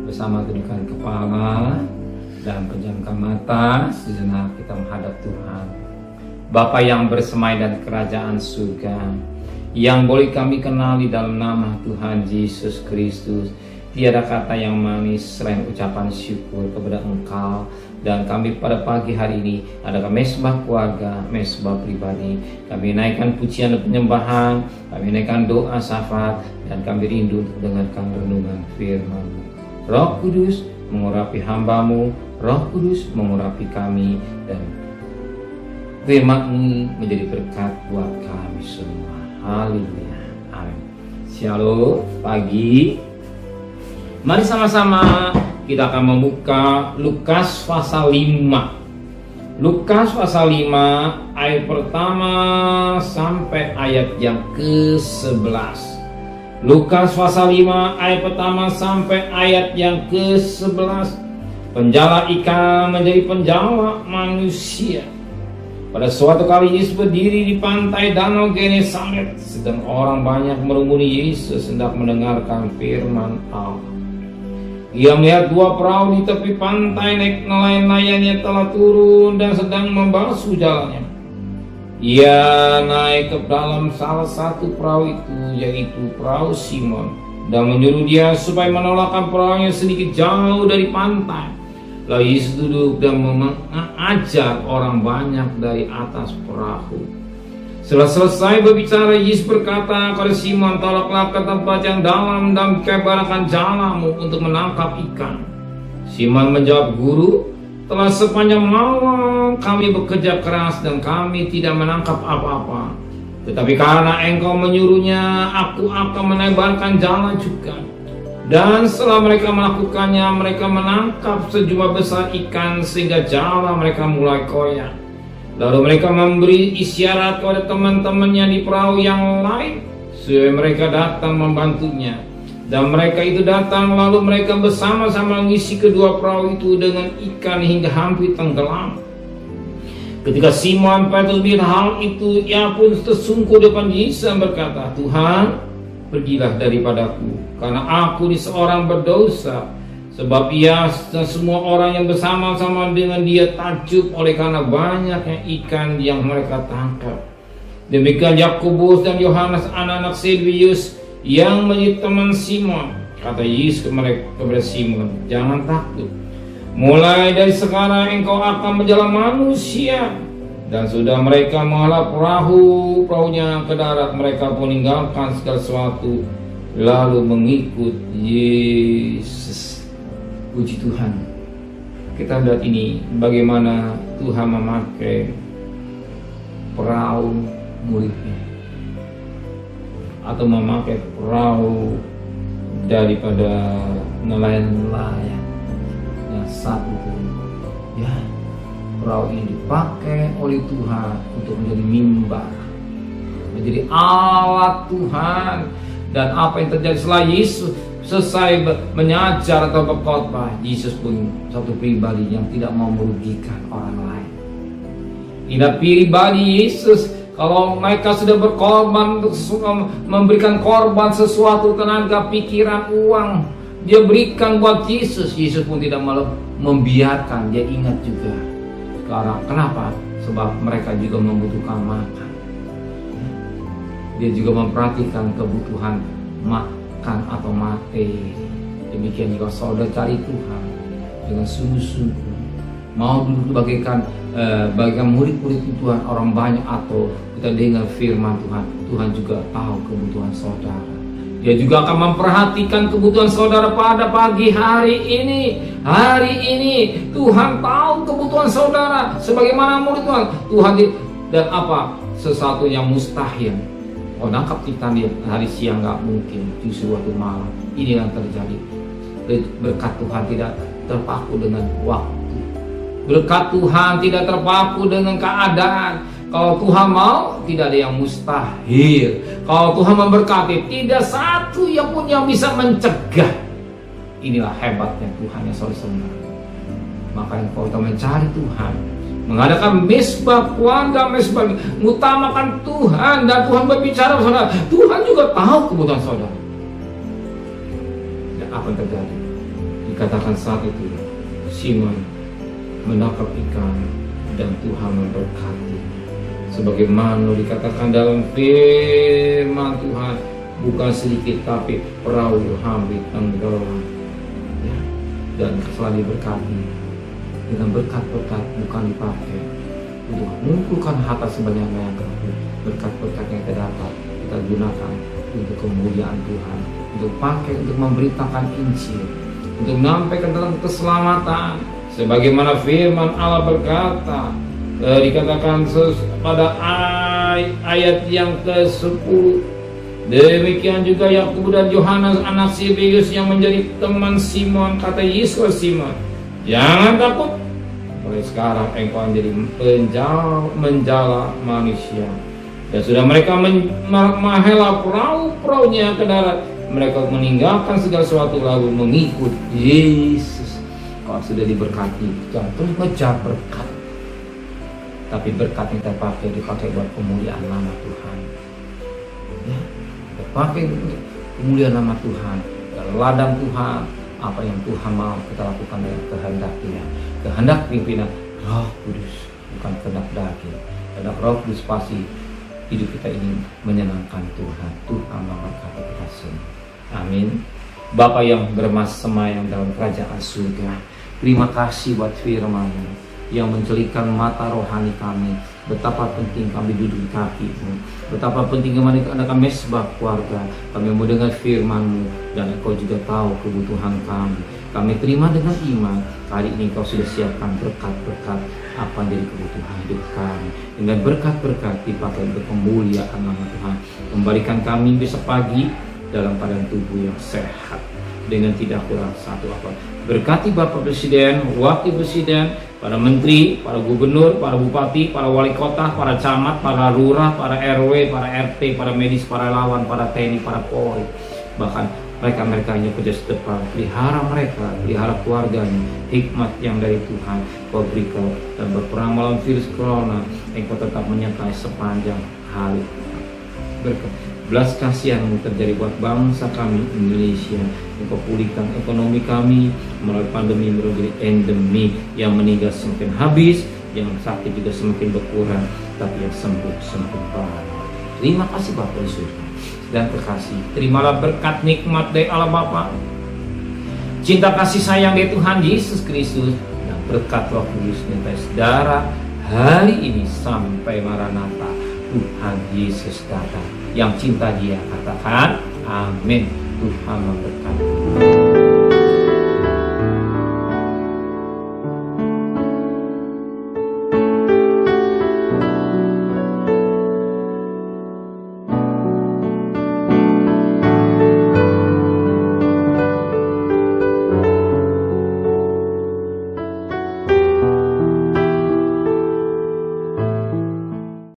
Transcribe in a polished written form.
Bersama tundukkan kepala dan pejamkan mata, sejenak kita menghadap Tuhan. Bapa yang bersemai dan kerajaan surga, yang boleh kami kenali dalam nama Tuhan Yesus Kristus. Tiada kata yang manis selain ucapan syukur kepada Engkau. Dan kami pada pagi hari ini adalah mesbah keluarga, mesbah pribadi. Kami naikkan pujian dan penyembahan, kami naikkan doa syafaat, dan kami rindu untuk mendengarkan renungan firman-Mu. Roh Kudus mengurapi hamba-Mu, Roh Kudus mengurapi kami, dan firman-Mu menjadi berkat buat kami semua. Haleluya, amin. Shalom pagi. Mari sama-sama kita akan membuka Lukas pasal 5. Lukas pasal 5 ayat pertama sampai ayat yang ke-11. Lukas pasal 5 ayat pertama sampai ayat yang ke-11. Penjala ikan menjadi penjala manusia. Pada suatu kali Yesus berdiri di pantai Danau Genesaret, sedang orang banyak merumuni Yesus hendak mendengarkan firman Allah. Ia melihat dua perahu di tepi pantai, nelayan-nelayannya telah turun dan sedang membasuh jalannya. Ia naik ke dalam salah satu perahu itu, yaitu perahu Simon, dan menyuruh dia supaya menolakkan perahunya sedikit jauh dari pantai. Lalu Yesus duduk dan mengajar orang banyak dari atas perahu. Setelah selesai berbicara, Yesus berkata kepada Simon, "Tolaklah ke tempat yang dalam dan kebarkan jalamu untuk menangkap ikan." Simon menjawab, "Guru, telah sepanjang malam kami bekerja keras dan kami tidak menangkap apa-apa. Tetapi karena Engkau menyuruhnya, aku akan menebarkan jalan juga." Dan setelah mereka melakukannya, mereka menangkap sejumlah besar ikan sehingga jala mereka mulai koyak. Lalu mereka memberi isyarat kepada teman-temannya di perahu yang lain supaya mereka datang membantunya. Dan mereka itu datang, lalu mereka bersama-sama mengisi kedua perahu itu dengan ikan hingga hampir tenggelam. Ketika Simon Petrus melihat hal itu, ia pun tersungkur depan Yesus dan berkata, "Tuhan, pergilah daripadaku, karena aku ini seorang berdosa." Sebab ia dan semua orang yang bersama-sama dengan dia takjub oleh karena banyaknya ikan yang mereka tangkap. Demikian Yakobus dan Yohanes anak-anak Zebedeus yang menjadi teman Simon. Kata Yesus kepada Simon, "Jangan takut. Mulai dari sekarang engkau akan menjala manusia." Dan sudah mereka menghela perahunya ke darat, mereka pun meninggalkan segala sesuatu lalu mengikut Yesus. Puji Tuhan. Kita lihat ini bagaimana Tuhan memakai perahu muridnya, atau memakai perahu daripada nelayan-nelayan yang satu itu. Ya, perahu ini dipakai oleh Tuhan untuk menjadi mimbar, menjadi alat Tuhan. Dan apa yang terjadi setelah Yesus selesai mengajar atau berkhotbah, Yesus pun satu pribadi yang tidak mau merugikan orang lain. Tidak pribadi Yesus, kalau mereka sudah berkorban untuk memberikan korban sesuatu, tenaga, pikiran, uang, dia berikan buat Yesus. Yesus pun tidak malah membiarkan, dia ingat juga. Sekarang kenapa? Sebab mereka juga membutuhkan makan. Dia juga memperhatikan kebutuhan makan atau materi. Demikian juga saudara cari Tuhan dengan sungguh-sungguh, mau duduk bagaikan murid-murid Tuhan orang banyak, atau kita dengar firman Tuhan, Tuhan juga tahu kebutuhan saudara. Dia juga akan memperhatikan kebutuhan saudara pada pagi hari ini. Hari ini Tuhan tahu kebutuhan saudara sebagaimana murid Tuhan. Dan apa sesuatu yang mustahil, nangkap ikan di hari siang nggak mungkin, justru waktu malam ini yang terjadi. Berkat Tuhan tidak terpaku dengan waktu. Berkat Tuhan tidak terpaku dengan keadaan. Kalau Tuhan mau, tidak ada yang mustahil. Kalau Tuhan memberkati, tidak satu yang pun yang bisa mencegah. Inilah hebatnya Tuhan yang saudara-saudara. Makanya kalau kita mencari Tuhan, mengadakan mesbah keluarga, mesbah, mengutamakan Tuhan, dan Tuhan berbicara saudara, Tuhan juga tahu kebutuhan saudara. Dan apa yang terjadi? Dikatakan saat itu Simon menangkap ikan dan Tuhan memberkati. Sebagaimana dikatakan dalam firman Tuhan, bukan sedikit tapi perahu hampir tenggelam. Ya. Dan setelah diberkati dengan berkat-berkat, bukan dipakai untuk mengumpulkan harta sebanyak-banyaknya, berkat-berkat yang terdapat kita gunakan untuk kemuliaan Tuhan, untuk pakai untuk memberitakan Injil, untuk menyampaikan dalam keselamatan. Sebagaimana firman Allah berkata, dikatakan pada ayat yang ke-10, demikian juga Yakub dan Yohanes anak Zebedeus yang menjadi teman Simon. Kata Yesus Simon, jangan takut, mulai sekarang engkau menjadi menjala manusia. Dan sudah mereka menghela perahu-perahunya ke darat. Mereka meninggalkan segala sesuatu lalu mengikut Yesus. Kalau sudah diberkati, jangan terus ngejar berkat, tapi berkat yang dipakai buat kemuliaan nama Tuhan. Ya, dipakai untuk kemuliaan nama Tuhan. Dan ladang Tuhan, apa yang Tuhan mau kita lakukan dengan kehendaknya. Kehendak pimpinan Roh Kudus, bukan kehendak daging. Kehendak Roh Kudus pasti hidup kita ini menyenangkan Tuhan. Tuhan memberkati kita semua. Amin. Bapa yang bermas semayam dalam kerajaan surga, terima kasih buat firman-Mu yang mencelikan mata rohani kami. Betapa penting kami duduk di kaki-Mu, betapa penting kami adakan mesbah keluarga. Kami mau dengar firman-Mu dan Engkau juga tahu kebutuhan kami. Kami terima dengan iman. Hari ini Kau sudah siapkan berkat-berkat apa yang jadi kebutuhan hidup kami. Dengan berkat-berkat dipakai untuk kemuliaan nama Tuhan. Kembalikan kami besok pagi dalam keadaan tubuh yang sehat, dengan tidak kurang satu apa. Berkati Bapak Presiden, Wakil Presiden, para Menteri, para Gubernur, para Bupati, para Wali Kota, para Camat, para Lurah, para RW, para RT, para medis, para lawan, para TNI, para Polri. Bahkan mereka yang kerja sedepan, pelihara mereka, pelihara keluarganya. Hikmat yang dari Tuhan Kau berikan, dan berperang melawan virus corona, Engkau tetap menyertai sepanjang hari. Berkat belas kasihan-Mu terjadi buat bangsa kami Indonesia. Engkau pulihkan ekonomi kami melalui pandemi menjadi endemi. Yang meninggal semakin habis, yang sakit juga semakin berkurang, tapi yang sembuh semakin banyak. Terima kasih Bapak Yesus dan terkasih. Terimalah berkat nikmat dari Allah Bapa, cinta kasih sayang dari Tuhan Yesus Kristus, dan berkat Roh Kudus menyertai saudara hari ini sampai Maranatha. Tuhan Yesus datang. Yang cinta Dia katakan amin. Tuhan memberkati.